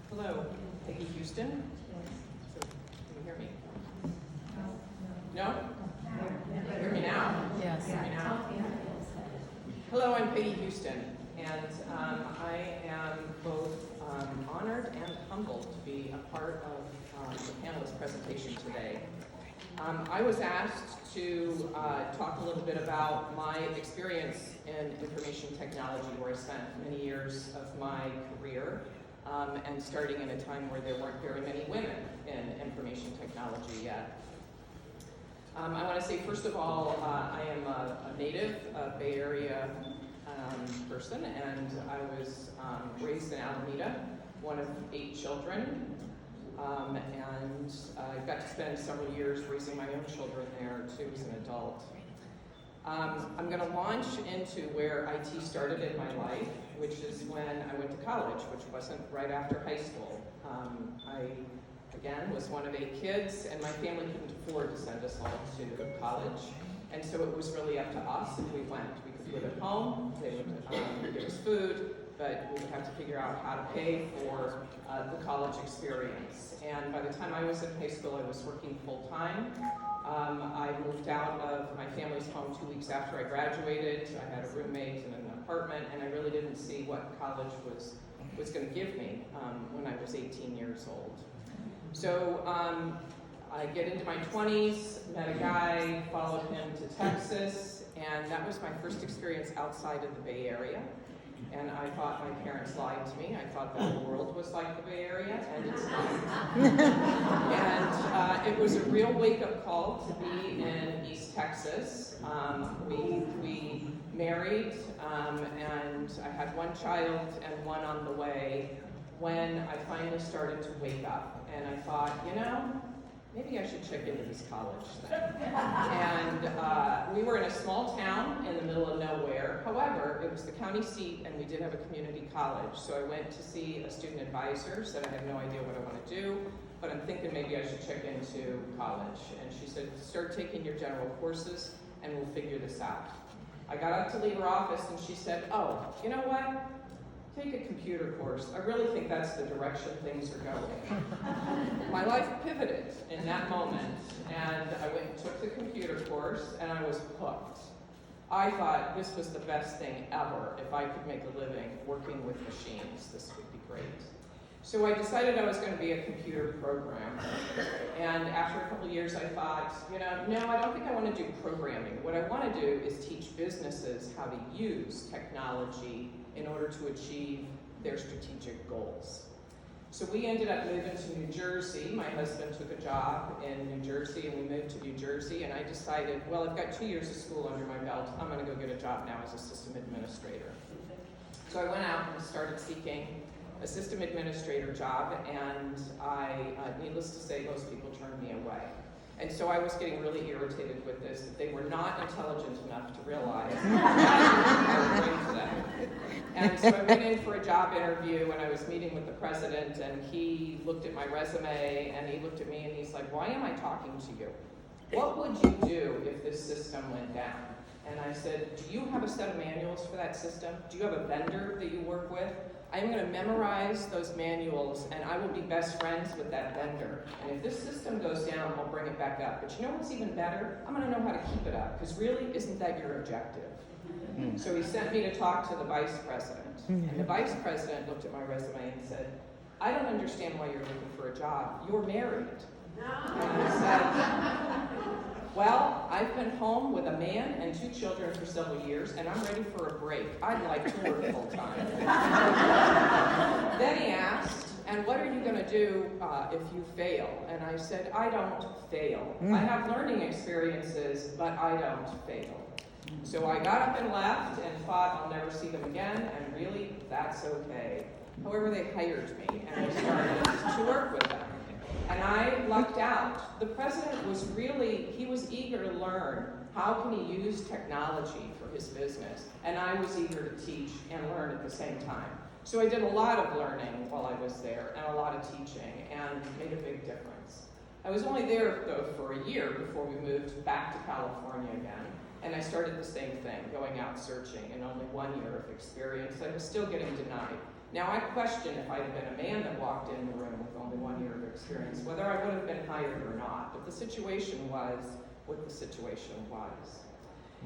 Hello, Peggy Huston. So, can you hear me? No? Hear me now? Yes. Hear me now? Hello, I'm Peggy Huston, and I am both honored and humbled to be a part of the panelist presentation today. I was asked to talk a little bit about my experience in information technology, where I spent many years of my career, and starting in a time where there weren't very many women in information technology yet. I want to say, first of all, I am a native Bay Area person, and I was raised in Alameda, one of 8 children, and I got to spend several years raising my own children there too as an adult. I'm going to launch into where IT started in my life, which is when I went to college, which wasn't right after high school. I, again, was one of 8 kids, and my family couldn't afford to send us all to college. And so it was really up to us if we went. We could live at home, they would give us food, but we would have to figure out how to pay for the college experience. And by the time I was in high school, I was working full-time. I moved out of my family's home 2 weeks after I graduated. I had a roommate and an apartment, and I really didn't see what college was going to give me when I was 18 years old. So I get into my 20s, met a guy, followed him to Texas, and that was my first experience outside of the Bay Area. And I thought my parents lied to me. I thought that the world was like the Bay Area, and it's not. And it was a real wake-up call to be in East Texas. We married, and I had 1 child and 1 on the way when I finally started to wake up. And I thought, maybe I should check into this college thing. And we were in a small town in the middle of nowhere. However, it was the county seat, and we did have a community college. So I went to see a student advisor, said I have no idea what I want to do, but I'm thinking maybe I should check into college. And she said, start taking your general courses, and we'll figure this out. I got up to leave her office, and she said, oh, you know what? Take a computer course. I really think that's the direction things are going. My life pivoted in that moment, and I went and took the computer course, and I was hooked. I thought this was the best thing ever. If I could make a living working with machines, this would be great. So I decided I was going to be a computer programmer. And after a couple of years, I thought, no, I don't think I want to do programming. What I want to do is teach businesses how to use technology in order to achieve their strategic goals. So we ended up moving to New Jersey. My husband took a job in New Jersey, and we moved to New Jersey, and I decided, well, I've got 2 years of school under my belt. I'm going to go get a job now as a system administrator. So I went out and started seeking a system administrator job, and needless to say, most people turned me away. And so I was getting really irritated with this, that they were not intelligent enough to realize I would bring to them. And so I went in for a job interview, and I was meeting with the president, and he looked at my resume, and he looked at me, and he's like, why am I talking to you? What would you do if this system went down? And I said, do you have a set of manuals for that system? Do you have a vendor that you work with? I'm going to memorize those manuals, and I will be best friends with that vendor. And if this system goes down, I'll bring it back up. But you know what's even better? I'm going to know how to keep it up, because really, isn't that your objective? So he sent me to talk to the vice president. And the vice president looked at my resume and said, I don't understand why you're looking for a job. You're married. And I said, well, I've been home with a man and 2 children for several years, and I'm ready for a break. I'd like to work full time. Then he asked, and what are you going to do if you fail? And I said, I don't fail. I have learning experiences, but I don't fail. So I got up and left and thought I'll never see them again, and really, that's okay. However, they hired me, and I started to work with them. And I lucked out. The president he was eager to learn how can he use technology for his business. And I was eager to teach and learn at the same time. So I did a lot of learning while I was there, and a lot of teaching, and made a big difference. I was only there, though, for a year before we moved back to California again. And I started the same thing, going out searching, and only 1 year of experience. I was still getting denied. Now, I question if I'd have been a man that walked in the room with only 1 year of experience, whether I would have been hired or not, but the situation was what the situation was.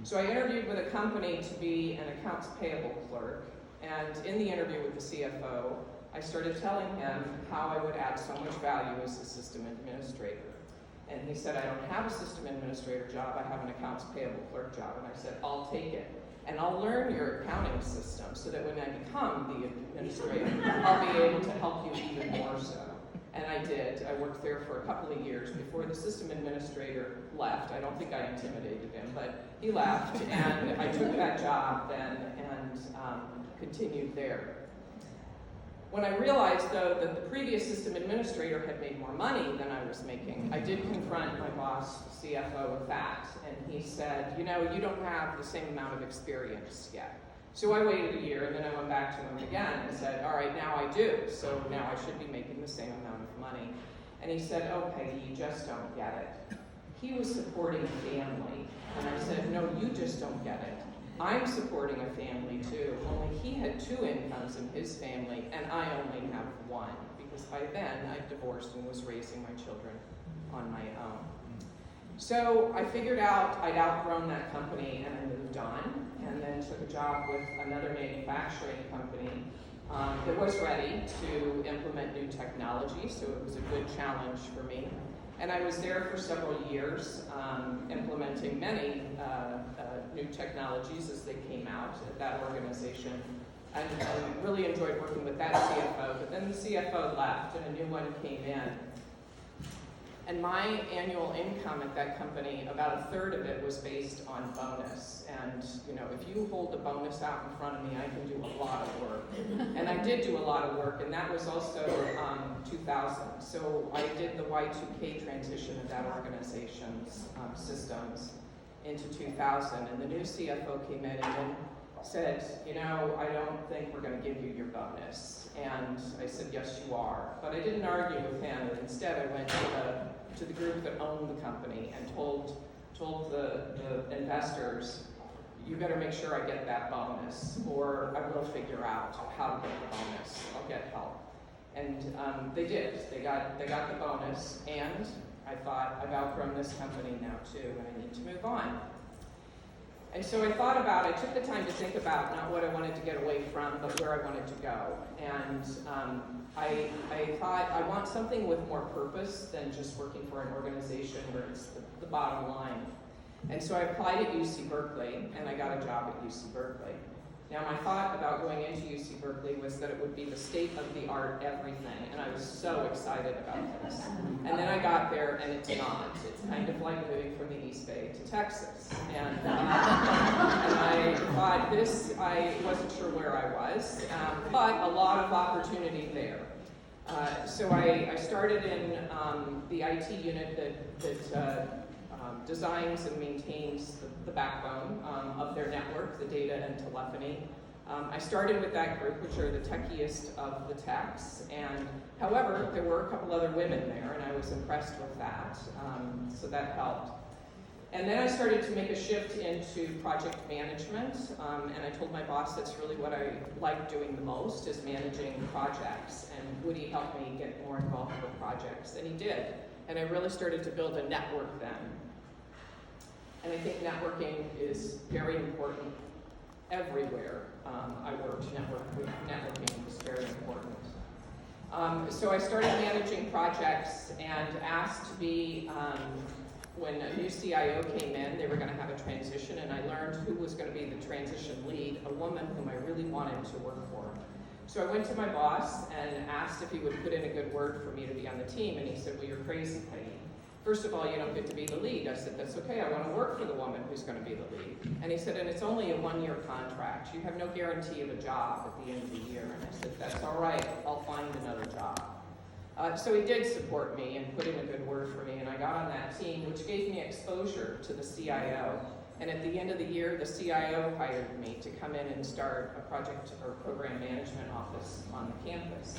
So I interviewed with a company to be an accounts payable clerk, and in the interview with the CFO, I started telling him how I would add so much value as a system administrator. And he said, I don't have a system administrator job, I have an accounts payable clerk job. And I said, I'll take it. And I'll learn your accounting system so that when I become the administrator, I'll be able to help you even more so. And I did. I worked there for a couple of years before the system administrator left. I don't think I intimidated him, but he left, and I took that job then and continued there. When I realized, though, that the previous system administrator had made more money than I was making, I did confront my boss, CFO, with that. And he said, you know, you don't have the same amount of experience yet. So I waited a year, and then I went back to him again and said, all right, now I do. So now I should be making the same amount of money. And he said, oh, Peggy, you just don't get it. He was supporting a family. And I said, no, you just don't get it. I'm supporting a family too, only he had 2 incomes in his family, and I only have 1, because by then I'd divorced and was raising my children on my own. So I figured out I'd outgrown that company, and I moved on, and then took a job with another manufacturing company that was ready to implement new technology, so it was a good challenge for me. And I was there for several years, implementing many new technologies as they came out at that organization. And I really enjoyed working with that CFO, but then the CFO left and a new one came in. And my annual income at that company, about 1/3 of it was based on bonus. And you know, if you hold the bonus out in front of me, I can do a lot of work. And I did do a lot of work, and that was also 2000. So I did the Y2K transition of that organization's systems into 2000. And the new CFO came in and then said, you know, I don't think we're going to give you your bonus. And I said, yes, you are. But I didn't argue with him. And instead, I went to the group that owned the company and told the investors, you better make sure I get that bonus, or I will figure out how to get the bonus. I'll get help. And they did. They got the bonus, and I thought, I've outgrown this company now too, and I need to move on. And so I took the time to think about not what I wanted to get away from, but where I wanted to go. And I thought, I want something with more purpose than just working for an organization where it's the bottom line. And so I applied at UC Berkeley, and I got a job at UC Berkeley. Now, my thought about going into UC Berkeley was that it would be the state-of-the-art everything, and I was so excited about this. And then I got there, and it's not. It's kind of like moving from the East Bay to Texas. And I thought I wasn't sure where I was, but a lot of opportunity there. So I started in the IT unit that designs and maintains the backbone of their network, the data and telephony. I started with that group, which are the techiest of the techs, and however, there were a couple other women there, and I was impressed with that, so that helped. And then I started to make a shift into project management, and I told my boss that's really what I like doing the most, is managing projects, and would he help me get more involved with projects? And he did, and I really started to build a network then. And I think networking is very important everywhere I worked. Networking was very important. So I started managing projects and asked to be, when a new CIO came in, they were going to have a transition, and I learned who was going to be the transition lead, a woman whom I really wanted to work for. So I went to my boss and asked if he would put in a good word for me to be on the team, and he said, well, you're crazy, Peggy. First of all, you don't get to be the lead. I said, that's okay, I want to work for the woman who's going to be the lead. And he said, and it's only a 1-year contract. You have no guarantee of a job at the end of the year. And I said, that's all right, I'll find another job. So he did support me and put in a good word for me, and I got on that team, which gave me exposure to the CIO. And at the end of the year, the CIO hired me to come in and start a project or program management office on the campus,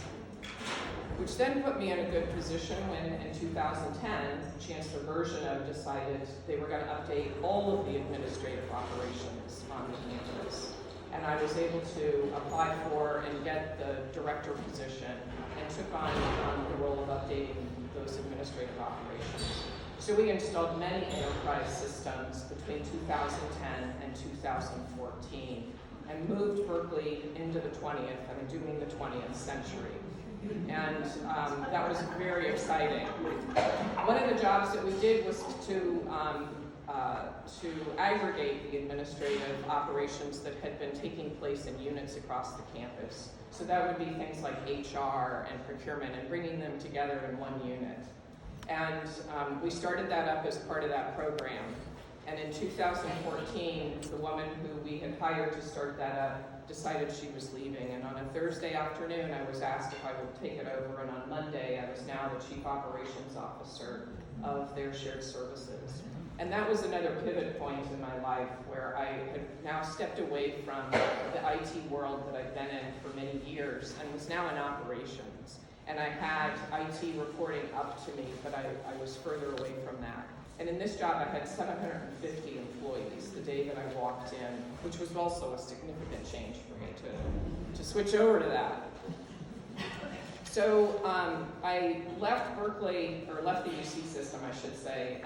which then put me in a good position when, in 2010, Chancellor Bergenot decided they were going to update all of the administrative operations on the campus. and I was able to apply for and get the director position and took on the role of updating those administrative operations. So we installed many enterprise systems between 2010 and 2014 and moved Berkeley into the 20th, and doing the 20th century. And that was very exciting. One of the jobs that we did was to aggregate the administrative operations that had been taking place in units across the campus. So that would be things like HR and procurement and bringing them together in one unit. And we started that up as part of that program. And in 2014, the woman who we had hired to start that up decided she was leaving. And on a Thursday afternoon, I was asked if I would take it over. And on Monday, I was now the Chief Operations Officer of their shared services. And that was another pivot point in my life where I had now stepped away from the IT world that I'd been in for many years and was now in operations. And I had IT reporting up to me, but I was further away from that. And in this job, I had 750 employees the day that I walked in, which was also a significant change for me to switch over to that. So I left Berkeley, or left the UC system, I should say,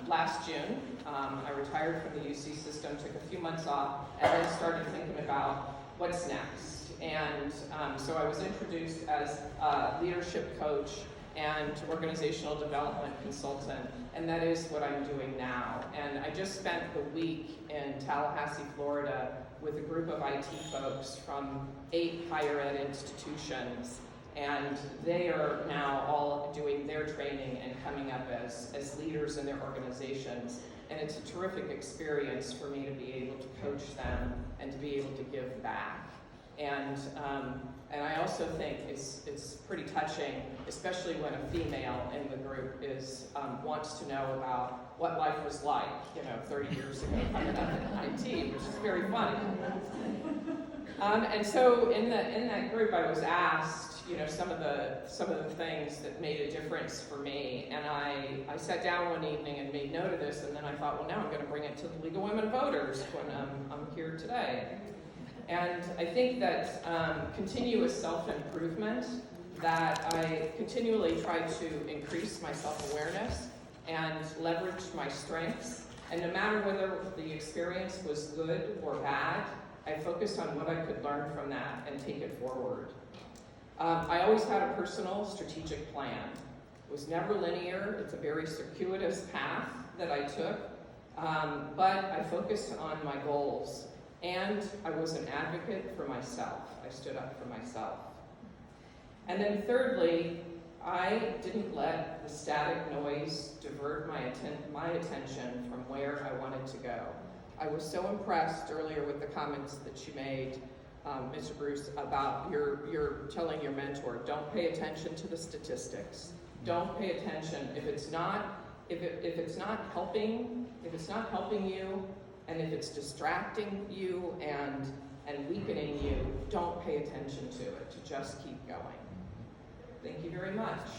last June. I retired from the UC system, took a few months off, and then started thinking about what's next. And so I was introduced as a leadership coach and organizational development consultant, and that is what I'm doing now. And I just spent the week in Tallahassee, Florida, with a group of IT folks from 8 higher ed institutions, and they are now all doing their training and coming up as leaders in their organizations. And it's a terrific experience for me to be able to coach them and to be able to give back. And I also think it's pretty touching, especially when a female in the group wants to know about what life was like, 30 years ago coming up in IT, which is very funny. And so in that group, I was asked, some of the things that made a difference for me, and I sat down one evening and made note of this, and then I thought, well, now I'm going to bring it to the League of Women Voters when I'm here today. And I think that continuous self-improvement, that I continually try to increase my self-awareness and leverage my strengths. And no matter whether the experience was good or bad, I focused on what I could learn from that and take it forward. I always had a personal strategic plan. It was never linear. It's a very circuitous path that I took, but I focused on my goals. And I was an advocate for myself. I stood up for myself. And then thirdly, I didn't let the static noise divert my attention from where I wanted to go. I was so impressed earlier with the comments that you made, Mr. Bruce, about you're telling your mentor, don't pay attention to the statistics. Don't pay attention if it's not helping you, and if it's distracting you and weakening you, don't pay attention to it, to just keep going. Thank you very much.